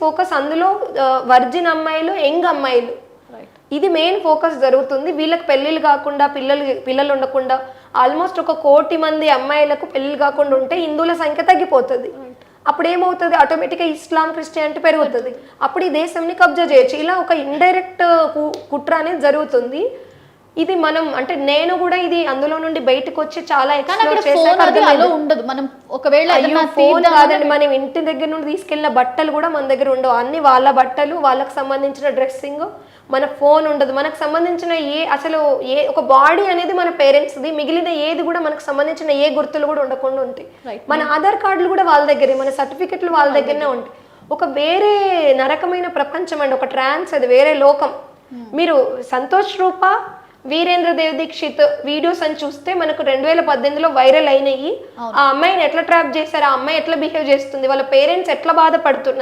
Focus అందులో virgin అమ్మాయిలు, young అమ్మాయిలు, ఇది మెయిన్ ఫోకస్ జరుగుతుంది. వీళ్ళకి పెళ్ళిళ్ళు కాకుండా పిల్లలు ఉండకుండా ఆల్మోస్ట్ 1 కోటి మంది అమ్మాయిలకు పెళ్ళిళ్ళు కాకుండా ఉంటే హిందువుల సంఖ్య తగ్గిపోతుంది. అప్పుడు ఏమవుతుంది, ఆటోమేటిక్గా ఇస్లాం, క్రిస్టియానిటీ పెరుగుతుంది. అప్పుడు ఈ దేశంని కబ్జా చేయొచ్చు. ఇలా ఒక ఇండైరెక్ట్ కుట్ర అనేది జరుగుతుంది. ఇది మనం అంటే నేను కూడా ఇది అందులో నుండి బయటకు వచ్చి చాలా ఎక్స్ప్లోర్ చేశాను. ఉండదు మనం ఒకవేళ ఫోన్ కాదండి, మనం ఇంటి దగ్గర నుండి తీసుకెళ్ళిన బట్టలు కూడా మన దగ్గర ఉండవు. అన్ని వాళ్ళ బట్టలు, వాళ్ళకి సంబంధించిన డ్రెస్సింగ్, మన ఫోన్ ఉండదు. మనకు సంబంధించిన అసలు ఒక బాడీ అనేది మన పేరెంట్స్ది, మిగిలిన ఏది కూడా మనకు సంబంధించిన ఏ గుర్తులు కూడా ఉండకుండా ఉంటాయి. మన ఆధార్ కార్డులు కూడా వాళ్ళ దగ్గరే, మన సర్టిఫికెట్లు వాళ్ళ దగ్గరనే ఉంటాయి. ఒక వేరే నరకమైన ప్రపంచం అండి, ఒక ట్రాన్స్, అది వేరే లోకం. మీరు సంతోష్ రూప, వీరేంద్ర దేవ్ దీక్షిత్ వీడియోస్ అని చూస్తే మనకు 2018లో వైరల్ అయినాయి. ఆ అమ్మాయిని ఎట్లా ట్రాప్ చేశారు, ఆ అమ్మాయి ఎట్లా బిహేవ్ చేస్తుంది, వాళ్ళ పేరెంట్స్ ఎట్లా బాధపడుతున్నారు.